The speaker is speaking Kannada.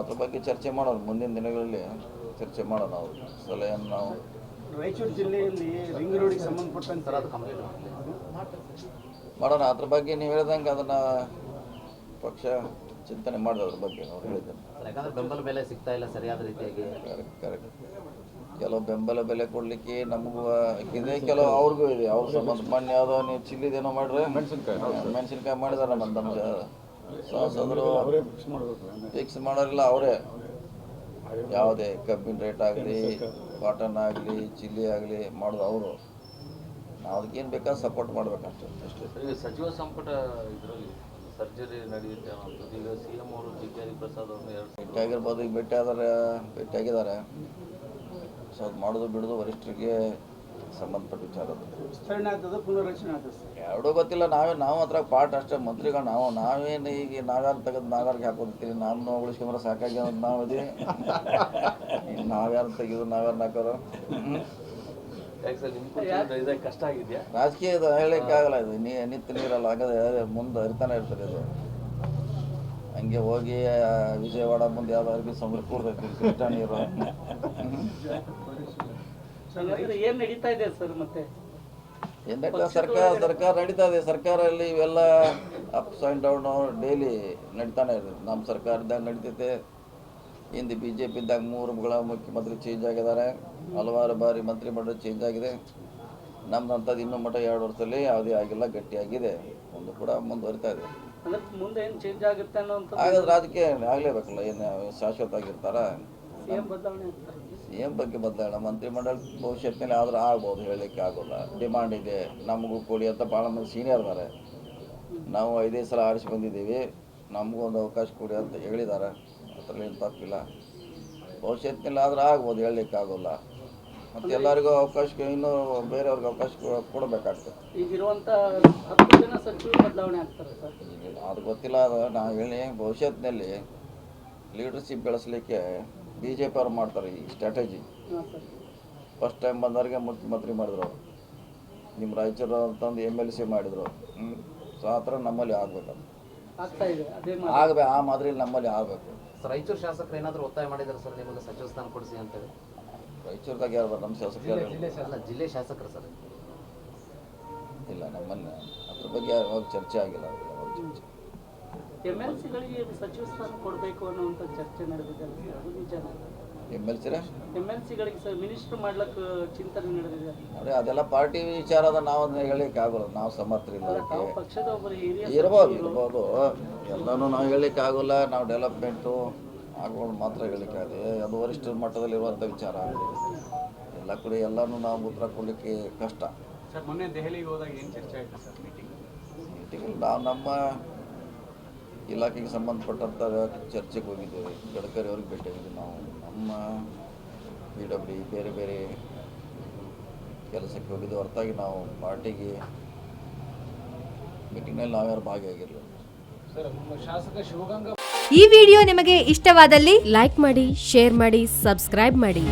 ಅದ್ರ ಬಗ್ಗೆ ಚರ್ಚೆ ಮಾಡೋಣ, ಮುಂದಿನ ದಿನಗಳಲ್ಲಿ ಚರ್ಚೆ ಮಾಡೋಣ. ನಾವು ಸಲಹೆಯನ್ನು ನಾವು ರಾಯಚೂರು ಜಿಲ್ಲೆಯಲ್ಲಿ ರಿಂಗ್ ರೋಡಿಗೆ ಸಂಬಂಧಪಟ್ಟಂತೆ ಮಾಡೋಣ. ಅದ್ರ ಬಗ್ಗೆ ನೀವು ಹೇಳ್ದಂಗೆ ಅದನ್ನು ಪಕ್ಷ ಚಿಂತನೆ ಮಾಡಿದೆ ಅದ್ರ ಬಗ್ಗೆ ಅವ್ರು ಹೇಳಿದ್ದಾರೆ. ಯಾಕಂದ್ರೆ ಬೆಂಬಲ ಬೆಲೆ ಸಿಗ್ತಾ ಇಲ್ಲ ಸರಿಯಾದ ರೀತಿಯಾಗಿ. ಕರೆಕ್ಟ್. ಕೆಲವು ಬೆಂಬಲ ಬೆಲೆ ಕೊಡಲಿಕ್ಕೆ ನಮಗೂ ಇದೆ, ಕೆಲವು ಅವ್ರಿಗೂ ಇದೆ. ಅವ್ರ ಸಂಬಂಧ ಮೊನ್ನೆ ಯಾವುದೋ ನೀವು ಚಿಲ್ಲಿದೇನೋ ಮಾಡ್ರೆ ಮೆಣಸಿನ್ಕಾಯಿ ಮಾಡಿದಾರೆ ನಮ್ಮ ಶಾಸಕರು ಫಿಕ್ಸ್ ಮಾಡೋರಿಲ್ಲ. ಅವರೇ ಯಾವುದೇ ಕಬ್ಬಿನ ರೇಟ್ ಆಗಲಿ, ಕಾಟನ್ ಆಗಲಿ, ಚಿಲ್ಲಿ ಆಗಲಿ ಮಾಡೋದು ಅವರು. ನಾವು ಅದಕ್ಕೇನು ಬೇಕಾದ್ರೆ ಸಪೋರ್ಟ್ ಮಾಡ್ಬೇಕಷ್ಟೇ. ಈಗ ಸಚಿವ ಸಂಪುಟ ಇದರಲ್ಲಿ ಸರ್ಜರಿ ನಡೆಯುತ್ತೆ ಅನ್ನೋದು ಈಗ CM ಅವರು ಜಿಗ್ಯಾರಿ ಪ್ರಸಾದ್ ಅವ್ರನ್ನ ಭೇಟಿಯಾಗಿರ್ಬೋದು, ಈಗ ಭೇಟಿಯಾಗಿದ್ದಾರೆ. ಸೊ ಅದು ಮಾಡೋದು ಬಿಡೋದು ವರಿಷ್ಠರಿಗೆ ಸಂಬಂಧಪಟ್ಟ ವಿಚಾರ. ವಿಸ್ತರಣೆ ಆಗ್ತದೆ, ಪುನರ್ರಚನೆ ಆಗ್ತದೆ ಸರ್. ಎರಡೂ ಗೊತ್ತಿಲ್ಲ. ನಾವು ಹತ್ರ ಪಾಠ ಅಷ್ಟೇ ಮಂತ್ರಿಗಳು. ನಾವೇನು ಈಗ ನಾವ್ಯಾರು ತೆಗೆದು ನಾವ್ಯಾರಿಗೆ ಹಾಕೋತೀವಿ. ನಾವು ಉಳಿಸ್ಕೊಂಡ್ರೆ ಸಾಕಾಗಿ ನಾವು ಇದೀವಿ. ನಾವ್ಯಾರು ತೆಗೆದು ನಾವ್ಯಾರು ಹಾಕೋರು. ಕಷ್ಟ ಆಗಿದೆಯಾ ರಾಜಕೀಯದ ಹೇಳಲಿಕ್ಕಾಗಲ್ಲ. ಇದು ನಿತ್ಯ ನೀರಲ್ಲ, ಆಗದೆ ಮುಂದೆ ಹರಿತಾನೆ ಇರ್ತದೆ. ಇದು ಹಂಗೆ ಹೋಗಿ ವಿಜಯವಾಡ ಮುಂದೆ ಯಾವ್ದಾದ್ರು ಸಮುದ್ರ ಕೂಡ್ತೈತಿ ಕೃಷ್ಣ ನೀರು. ಏನ್ ನಡೀತಾ ಇದೆ ಸರ್? ಮತ್ತೆ ಏನಕ್ಕೆ ಸರ್ಕಾರ ನಡೀತಾ ಇದೆ. ಸರ್ಕಾರದಲ್ಲಿ ಇವೆಲ್ಲ ಅಪ್ಸ್ ಆ್ಯಂಡ್ ಡೌನ್ ಡೈಲಿ ನಡೀತಾನೆ ಇದೆ. ನಮ್ಮ ಸರ್ಕಾರದಾಗ ನಡೀತೈತೆ. ಹಿಂದೆ BJP ಇದ್ದಾಗ 3 ಮುಖ್ಯಮಂತ್ರಿ ಚೇಂಜ್ ಆಗಿದ್ದಾರೆ. ಹಲವಾರು ಬಾರಿ ಮಂತ್ರಿಮಂಡಲ ಚೇಂಜ್ ಆಗಿದೆ. ನಮ್ದಂಥದ್ದು ಇನ್ನೂ ಮಟ್ಟ 2 ವರ್ಷದಲ್ಲಿ ಯಾವುದೇ ಆಗಿಲ್ಲ, ಗಟ್ಟಿಯಾಗಿದೆ. ಒಂದು ಕೂಡ ಮುಂದುವರಿತಾ ಇದೆ. ಮುಂದೆ ಏನು ಚೇಂಜ್ ಆಗುತ್ತೆ ಅನ್ನೋ ಹಾಗಾದ್ರೆ ರಾಜಕೀಯ ಆಗಲೇಬೇಕಲ್ಲ. ಏನು ಶಾಶ್ವತ ಆಗಿರ್ತಾರ? CM ಬಗ್ಗೆ ಬದಲಾವಣೆ ಮಂತ್ರಿಮಂಡಲ ಭವಿಷ್ಯತ್ನಲ್ಲಿ ಆದ್ರೆ ಆಗ್ಬೋದು, ಹೇಳಲಿಕ್ಕೆ ಆಗೋಲ್ಲ. ಡಿಮಾಂಡ್ ಇದೆ, ನಮಗೂ ಕೊಡಿ ಅಂತ ಭಾಳ ಮಂದಿ ಸೀನಿಯರ್ ಇದ್ದಾರೆ. ನಾವು 5 ಸಲ ಆರಿಸಿ ಬಂದಿದ್ದೀವಿ, ನಮಗೂ ಒಂದು ಅವಕಾಶ ಕೊಡಿ ಅಂತ ಹೇಳಿದ್ದಾರೆ. ಅದರಲ್ಲಿ ಏನು ತಪ್ಪಿಲ್ಲ. ಭವಿಷ್ಯತ್ನಲ್ಲಿ ಆದ್ರೆ ಆಗ್ಬೋದು, ಹೇಳಲಿಕ್ಕೆ ಆಗೋಲ್ಲ. ಮತ್ತು ಎಲ್ಲರಿಗೂ ಅವಕಾಶ, ಇನ್ನೂ ಬೇರೆಯವ್ರಿಗೆ ಅವಕಾಶ ಕೊಡಬೇಕಾಗ್ತದೆ. ಈಗಿರುವಂಥ 10 ಜನ ಸಚಿವರು ಬದಲಾವಣೆ ಆಗ್ತಾರೆ ಸರ್? ಅದು ಗೊತ್ತಿಲ್ಲ. ಅದು ನಾವು ಹೇಳಿ ಭವಿಷ್ಯತ್ನಲ್ಲಿ ಲೀಡರ್ಶಿಪ್ ಬೆಳೆಸಲಿಕ್ಕೆ BJP ಅವ್ರು ಮಾಡ್ತಾರೆ ಈ ಸ್ಟ್ರಾಟಜಿ. ಫಸ್ಟ್ ಟೈಮ್ ಬಂದವ್ರಿಗೆ ಮುಖ್ಯಮಂತ್ರಿ ಮಾಡಿದ್ರು, ನಿಮ್ಮ ರಾಯಚೂರು ಅಂತಂದು MLC ಮಾಡಿದರು. ಸೊ ಆ ಥರ ನಮ್ಮಲ್ಲಿ ಆಗಬೇಕು. ಆ ಮಾದರಿಯಲ್ಲಿ ನಮ್ಮಲ್ಲಿ ಆಗಬೇಕು. ರಾಯಚೂರು ಶಾಸಕರು ಏನಾದರೂ ಒತ್ತಾಯ ಮಾಡಿದ್ದಾರೆ ಸರ್ ನಿಮಗೆ ಸಚಿವ ಸ್ಥಾನ ಕೊಡಿಸಿ ಅಂತೇಳಿ? ರಾಯಚೂರ್ದಾಗ ಯಾರು ನಮ್ಮ ಶಾಸಕರು? ಜಿಲ್ಲೆ ಶಾಸಕರು ಸರ್. ಇಲ್ಲ, ನಮ್ಮಲ್ಲಿ ಅದ್ರ ಬಗ್ಗೆ ಯಾವಾಗ ಚರ್ಚೆ ಆಗಿಲ್ಲ. MLCಗಳಿಗೆ ಸಚಿವ ಸ್ಥಾನ ಕೊಡಬೇಕು ಅನ್ನುವಂಥ ಚರ್ಚೆ ನಡೆದಿದೆ. ಅದು ನಿಜನಾ? MLCಗಳಿಗೆ ಸರ್ ಮಿನಿಸ್ಟರ್ ಮಾಡ್ಲಿಕ್ಕೆ ಚಿಂತನೆ ನಡೆದಿದೆ. ನೋಡಿ, ಅದೆಲ್ಲ ಪಾರ್ಟಿ ವಿಚಾರ ಅದ. ನಾವು ಅದನ್ನ ಹೇಳಲಿಕ್ಕೆ ಆಗೋಲ್ಲ. ನಾವು ಸಮರ್ಥರಿಲ್ಲ. ಪಕ್ಷದ ಒಬ್ಬರು ಹಿರಿಯ ಇರ್ಬೋದು ಎಲ್ಲನೂ ನಾವು ಹೇಳಲಿಕ್ಕೆ ಆಗೋಲ್ಲ. ನಾವು ಡೆವಲಪ್ಮೆಂಟು ಆಗೋದು ಮಾತ್ರ ಹೇಳಲಿಕ್ಕೆ ಆಗಿದೆ. ಅದು ವರಿಷ್ಠ ಮಟ್ಟದಲ್ಲಿರುವಂಥ ವಿಚಾರ. ಎಲ್ಲ ಕೂಡ ಎಲ್ಲನೂ ನಾವು ಉತ್ತರ ಕೊಡಲಿಕ್ಕೆ ಕಷ್ಟ. ಸರ್, ಮೊನ್ನೆ ದೆಹಲಿಗೆ ಹೋದಾಗ ಏನು ಚರ್ಚೆ ಆಯಿತು ಸರ್? ಮೀಟಿಂಗ್ ನಾವು ನಮ್ಮ ಇಲಾಖೆಗೆ ಸಂಬಂಧಪಟ್ಟಂಥ ಚರ್ಚೆಗೆ ಹೋಗಿದ್ದೇವೆ. ಗಡ್ಕರಿ ಅವ್ರಿಗೆ ಭೇಟಿಯಾಗಿದ್ದೀವಿ. ನಾವು ನಮ್ಮ PW ಬೇರೆ ಬೇರೆ ಕೆಲಸಕ್ಕೆ ಹೋಗಿದ್ದು ಹೊರತಾಗಿ ನಾವು ಪಾರ್ಟಿಗೆ ಮೀಟಿಂಗ್ನಲ್ಲಿ ನಾವ್ಯಾರು ಭಾಗಿಯಾಗಿರಲಿಲ್ಲ. ಈ ವಿಡಿಯೋ ನಿಮಗೆ ಇಷ್ಟವಾದಲ್ಲಿ ಲೈಕ್ ಮಾಡಿ, ಶೇರ್ ಮಾಡಿ, ಸಬ್ಸ್ಕ್ರೈಬ್ ಮಾಡಿ.